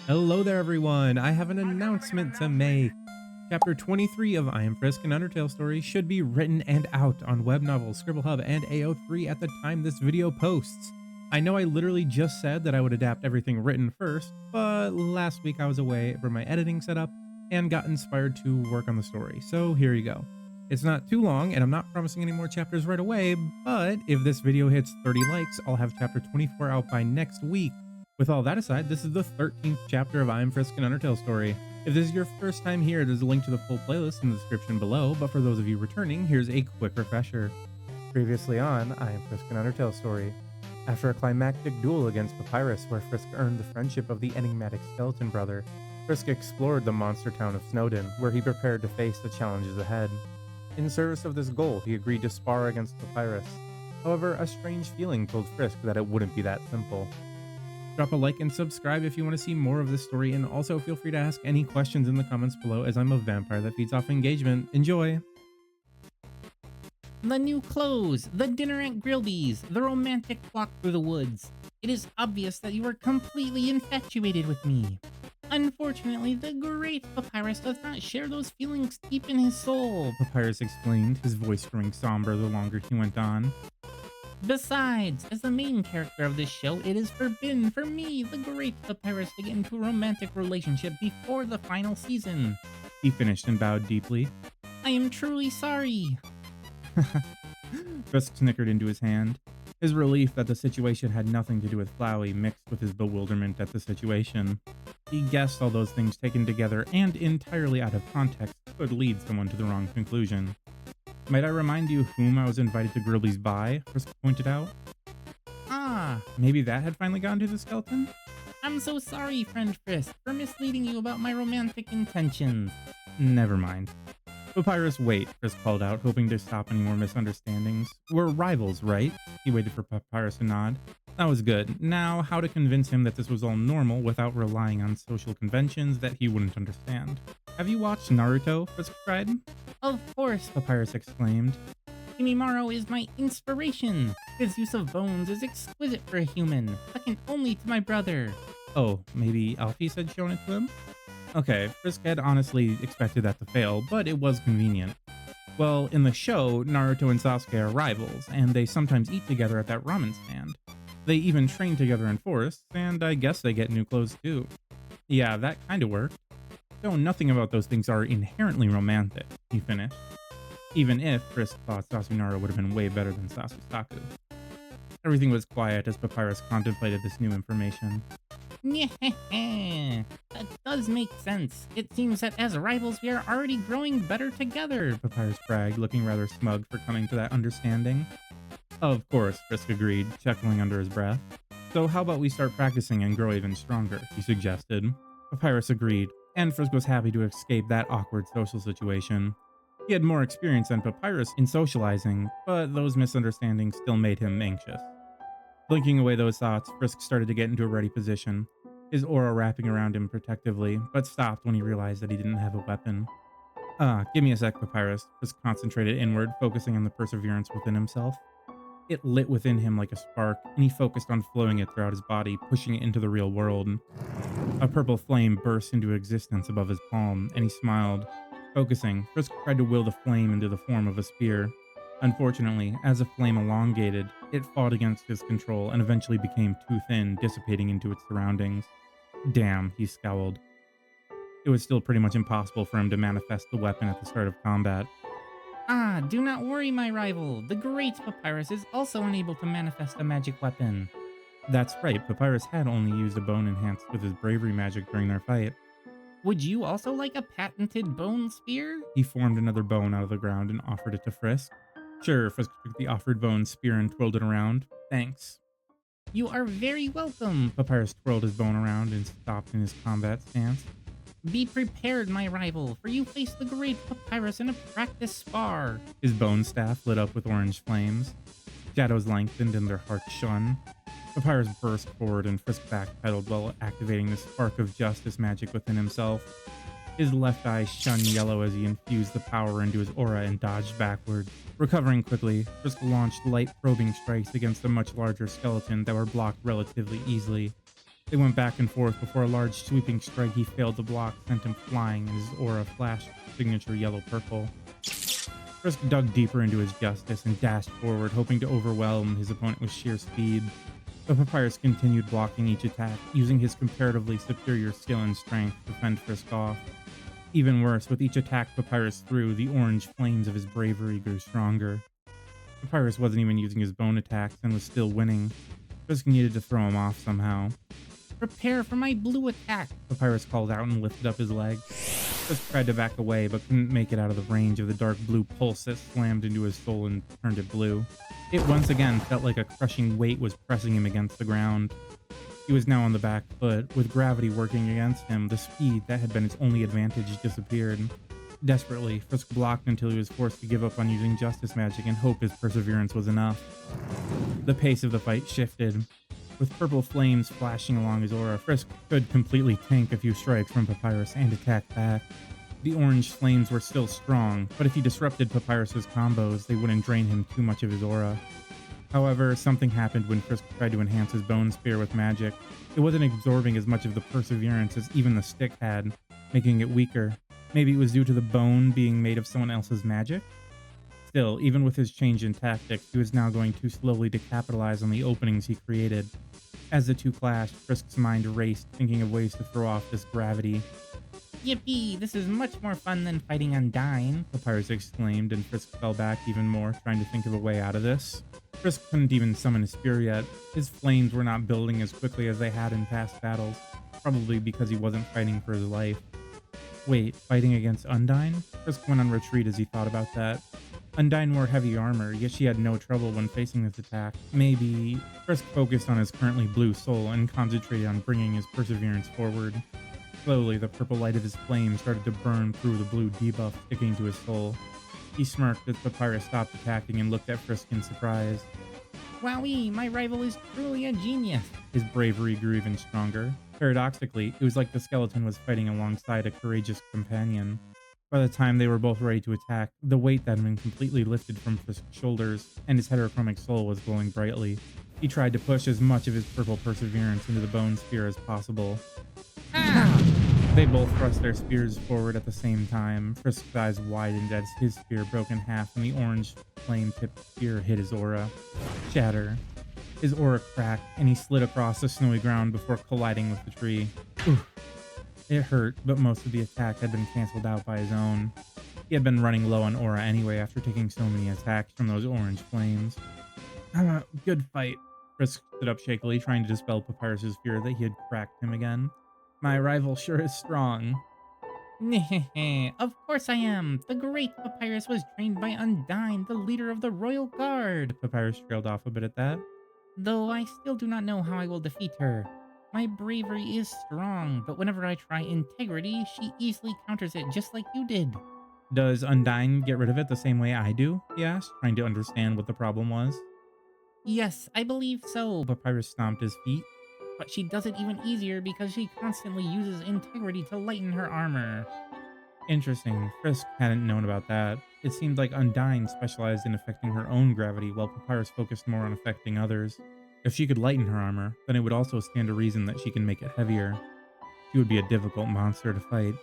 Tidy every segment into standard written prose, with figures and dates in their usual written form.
Hello there, everyone. I have an announcement to make. Chapter 23 of I Am Frisk and Undertale Story should be written and out on Web Novels, Scribble Hub, and AO3 at the time this video posts. I know I literally just said that I would adapt everything written first, but last week I was away for my editing setup and got inspired to work on the story, so here you go. It's not too long, and I'm not promising any more chapters right away, but if this video hits 30 likes, I'll have chapter 24 out by next week. With all that aside, this is the 13th chapter of I Am Frisk and Undertale Story. If this is your first time here, there's a link to the full playlist in the description below, but for those of you returning, here's a quick refresher. Previously on I Am Frisk and Undertale Story. After a climactic duel against Papyrus where Frisk earned the friendship of the enigmatic skeleton brother, Frisk explored the monster town of Snowdin, where he prepared to face the challenges ahead. In service of this goal, he agreed to spar against Papyrus. However, a strange feeling told Frisk that it wouldn't be that simple. Drop a like and subscribe if you want to see more of this story, and also feel free to ask any questions in the comments below, as I'm a vampire that feeds off engagement. Enjoy! The new clothes, the dinner at Grilby's, the romantic walk through the woods. It is obvious that you are completely infatuated with me. Unfortunately, the great Papyrus does not share those feelings deep in his soul, Papyrus explained, his voice growing somber the longer he went on. Besides, as the main character of this show, it is forbidden for me, the great Papyrus, to get into a romantic relationship before the final season. He finished and bowed deeply. I am truly sorry. Frisk snickered into his hand. His relief that the situation had nothing to do with Flowey mixed with his bewilderment at the situation. He guessed all those things taken together and entirely out of context could lead someone to the wrong conclusion. Might I remind you whom I was invited to Grilby's by? Frisk pointed out. Ah, maybe that had finally gotten to the skeleton? I'm so sorry, friend Frisk, for misleading you about my romantic intentions. Never mind. Papyrus, wait, Frisk called out, hoping to stop any more misunderstandings. We're rivals, right? He waited for Papyrus to nod. That was good. Now, how to convince him that this was all normal without relying on social conventions that he wouldn't understand. Have you watched Naruto? Frisk cried. Of course, Papyrus exclaimed. Kimimaro is my inspiration. His use of bones is exquisite for a human, second only to my brother. Oh, maybe Alphys had shown it to him? Okay, Frisk had honestly expected that to fail, but it was convenient. Well, in the show, Naruto and Sasuke are rivals, and they sometimes eat together at that ramen stand. They even train together in forests, and I guess they get new clothes too. Yeah, that kinda worked. Though nothing about those things are inherently romantic, he finished. Even if Frisk thought Sasunaru would have been way better than Sasusaku. Everything was quiet as Papyrus contemplated this new information. That does make sense. It seems that as rivals we are already growing better together, Papyrus bragged, looking rather smug for coming to that understanding. Of course, Frisk agreed, chuckling under his breath. So how about we start practicing and grow even stronger, he suggested. Papyrus agreed, and Frisk was happy to escape that awkward social situation. He had more experience than Papyrus in socializing, but those misunderstandings still made him anxious. Blinking away those thoughts, Frisk started to get into a ready position, his aura wrapping around him protectively, but stopped when he realized that he didn't have a weapon. Give me a sec, Papyrus. Frisk concentrated inward, focusing on the perseverance within himself. It lit within him like a spark, and he focused on flowing it throughout his body, pushing it into the real world. A purple flame burst into existence above his palm, and he smiled. Focusing, Frisk tried to will the flame into the form of a spear. Unfortunately, as the flame elongated, it fought against his control and eventually became too thin, dissipating into its surroundings. Damn, he scowled. It was still pretty much impossible for him to manifest the weapon at the start of combat. Ah, do not worry, my rival. The great Papyrus is also unable to manifest a magic weapon. That's right, Papyrus had only used a bone enhanced with his bravery magic during their fight. Would you also like a patented bone spear? He formed another bone out of the ground and offered it to Frisk. Sure, Frisk took the offered bone spear and twirled it around. Thanks. You are very welcome. Papyrus twirled his bone around and stopped in his combat stance. Be prepared, my rival, for you face the great Papyrus in a practice spar. His bone staff lit up with orange flames. Shadows lengthened and their hearts shone. Papyrus burst forward and Frisk backpedaled while activating the spark of justice magic within himself. His left eye shone yellow as he infused the power into his aura and dodged backward. Recovering quickly, Frisk launched light probing strikes against the much larger skeleton that were blocked relatively easily. They went back and forth before a large sweeping strike he failed to block sent him flying and his aura flashed signature yellow-purple. Frisk dug deeper into his justice and dashed forward, hoping to overwhelm his opponent with sheer speed. But Papyrus continued blocking each attack, using his comparatively superior skill and strength to fend Frisk off. Even worse, with each attack Papyrus threw, the orange flames of his bravery grew stronger. Papyrus wasn't even using his bone attacks and was still winning. Frisk needed to throw him off somehow. Prepare for my blue attack, Papyrus called out and lifted up his leg. Frisk tried to back away, but couldn't make it out of the range of the dark blue pulse that slammed into his soul and turned it blue. It once again felt like a crushing weight was pressing him against the ground. He was now on the back foot. With gravity working against him, the speed that had been his only advantage disappeared. Desperately, Frisk blocked until he was forced to give up on using Justice Magic and hope his perseverance was enough. The pace of the fight shifted. With purple flames flashing along his aura, Frisk could completely tank a few strikes from Papyrus and attack back. The orange flames were still strong, but if he disrupted Papyrus's combos, they wouldn't drain him too much of his aura. However, something happened when Frisk tried to enhance his bone spear with magic. It wasn't absorbing as much of the perseverance as even the stick had, making it weaker. Maybe it was due to the bone being made of someone else's magic? Still, even with his change in tactics, he was now going too slowly to capitalize on the openings he created. As the two clashed, Frisk's mind raced, thinking of ways to throw off this gravity. Yippee, this is much more fun than fighting Undyne, Papyrus exclaimed, and Frisk fell back even more, trying to think of a way out of this. Frisk couldn't even summon his spear yet. His flames were not building as quickly as they had in past battles, probably because he wasn't fighting for his life. Wait, fighting against Undyne? Frisk went on retreat as he thought about that. Undyne wore heavy armor, yet she had no trouble when facing this attack. Maybe Frisk focused on his currently blue soul and concentrated on bringing his perseverance forward. Slowly, the purple light of his flame started to burn through the blue debuff sticking to his soul. He smirked as Papyrus stopped attacking and looked at Frisk in surprise. Wowee, my rival is truly a genius. His bravery grew even stronger. Paradoxically, it was like the skeleton was fighting alongside a courageous companion. By the time they were both ready to attack, the weight that had been completely lifted from Frisk's shoulders, and his heterochromic soul was glowing brightly. He tried to push as much of his purple perseverance into the bone spear as possible. They both thrust their spears forward at the same time. Frisk's eyes widened as his spear broke in half and the orange flame-tipped spear hit his aura. Shatter. His aura cracked and he slid across the snowy ground before colliding with the tree. Oof. It hurt, but most of the attack had been cancelled out by his own. He had been running low on aura anyway after taking so many attacks from those orange flames. Good fight. Frisk stood up shakily, trying to dispel Papyrus's fear that he had cracked him again. My rival sure is strong. Of course I am. The great Papyrus was trained by Undyne, the leader of the Royal Guard. Papyrus trailed off a bit at that. Though I still do not know how I will defeat her. My bravery is strong, but whenever I try integrity, she easily counters it just like you did. Does Undyne get rid of it the same way I do? He asked, trying to understand what the problem was. Yes, I believe so, Papyrus stomped his feet. but she does it even easier because she constantly uses integrity to lighten her armor. Interesting. Frisk hadn't known about that. It seemed like Undyne specialized in affecting her own gravity, while Papyrus focused more on affecting others. If she could lighten her armor, then it would also stand to reason that she can make it heavier. She would be a difficult monster to fight.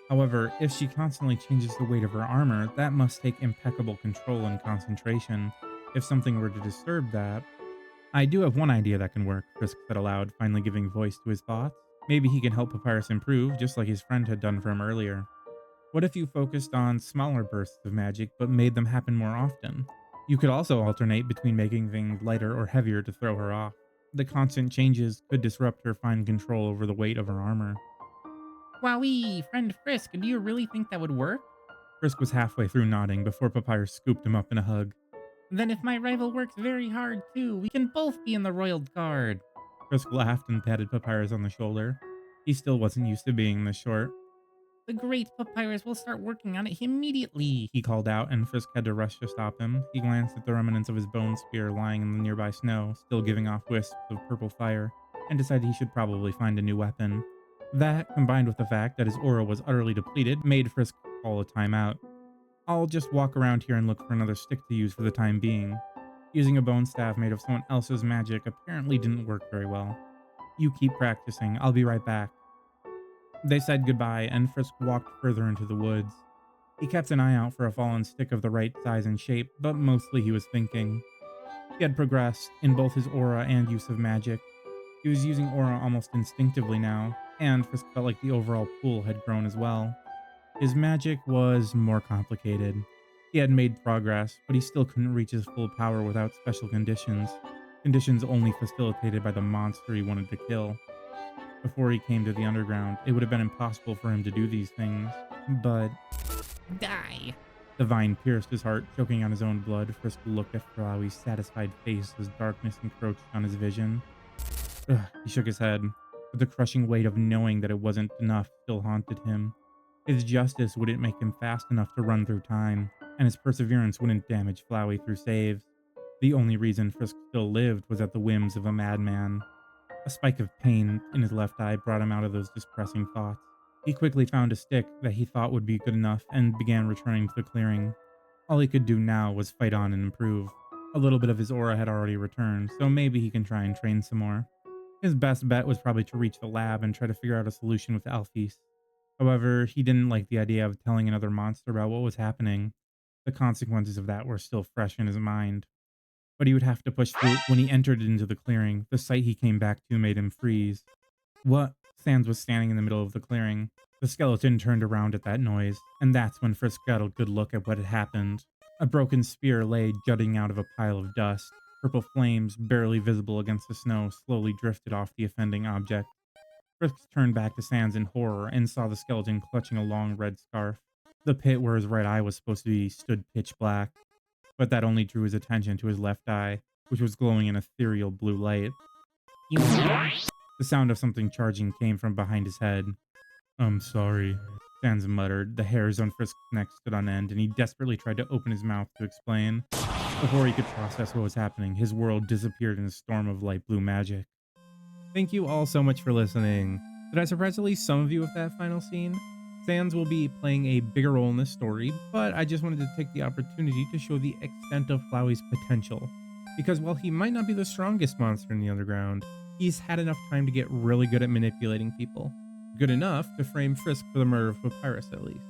However, if she constantly changes the weight of her armor, that must take impeccable control and concentration. If something were to disturb that... I do have one idea that can work, Frisk said aloud, finally giving voice to his thoughts. Maybe he can help Papyrus improve, just like his friend had done for him earlier. What if you focused on smaller bursts of magic, but made them happen more often? You could also alternate between making things lighter or heavier to throw her off. The constant changes could disrupt her fine control over the weight of her armor. Wowee, friend Frisk, do you really think that would work? Frisk was halfway through nodding before Papyrus scooped him up in a hug. Then if my rival works very hard too, we can both be in the Royal Guard. Frisk laughed and patted Papyrus on the shoulder. He still wasn't used to being this short. The great Papyrus will start working on it immediately, He called out, and Frisk had to rush to stop him. He glanced at the remnants of his bone spear lying in the nearby snow, still giving off wisps of purple fire, and decided he should probably find a new weapon. That, combined with the fact that his aura was utterly depleted, made Frisk call a timeout. I'll just walk around here and look for another stick to use for the time being. Using a bone staff made of someone else's magic apparently didn't work very well. You keep practicing. I'll be right back." They said goodbye, and Frisk walked further into the woods. He kept an eye out for a fallen stick of the right size and shape, but mostly he was thinking. He had progressed in both his aura and use of magic. He was using aura almost instinctively now, and Frisk felt like the overall pool had grown as well. His magic was more complicated. He had made progress, but he still couldn't reach his full power without special conditions. Conditions only facilitated by the monster he wanted to kill. Before he came to the underground, it would have been impossible for him to do these things, but Die. the vine pierced his heart, choking on his own blood. Frisk looked at Flowey's satisfied face as darkness encroached on his vision. He shook his head, but the crushing weight of knowing that it wasn't enough still haunted him. His justice wouldn't make him fast enough to run through time, and his perseverance wouldn't damage Flowey through saves. The only reason Frisk still lived was at the whims of a madman. A spike of pain in his left eye brought him out of those depressing thoughts. He quickly found a stick that he thought would be good enough and began returning to the clearing. All he could do now was fight on and improve. A little bit of his aura had already returned, so maybe he can try and train some more. His best bet was probably to reach the lab and try to figure out a solution with Alphys. However, he didn't like the idea of telling another monster about what was happening. The consequences of that were still fresh in his mind. But he would have to push through. When he entered into the clearing, the sight he came back to made him freeze. What? Sans was standing in the middle of the clearing. The skeleton turned around at that noise, and that's when Frisk got a good look at what had happened. A broken spear lay jutting out of a pile of dust. Purple flames, barely visible against the snow, slowly drifted off the offending object. Frisk turned back to Sans in horror and saw the skeleton clutching a long red scarf. The pit where his right eye was supposed to be stood pitch black, but that only drew his attention to his left eye, which was glowing an ethereal blue light. You The sound of something charging came from behind his head. "I'm sorry," Sans muttered. The hairs on Frisk's neck stood on end, and he desperately tried to open his mouth to explain. Before he could process what was happening, his world disappeared in a storm of light blue magic. Thank you all so much for listening. Did I surprise at least some of you with that final scene? Sans will be playing a bigger role in this story, but I just wanted to take the opportunity to show the extent of Flowey's potential. Because while he might not be the strongest monster in the underground, he's had enough time to get really good at manipulating people. Good enough to frame Frisk for the murder of Papyrus, at least.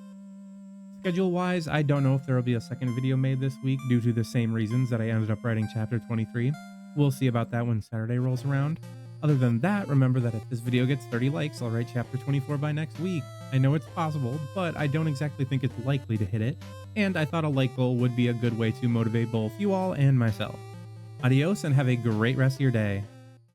Schedule-wise, I don't know if there will be a second video made this week due to the same reasons that I ended up writing Chapter 23. We'll see about that when Saturday rolls around. Other than that, remember that if this video gets 30 likes, I'll write Chapter 24 by next week. I know it's possible, but I don't exactly think it's likely to hit it, and I thought a like goal would be a good way to motivate both you all and myself. Adios and have a great rest of your day.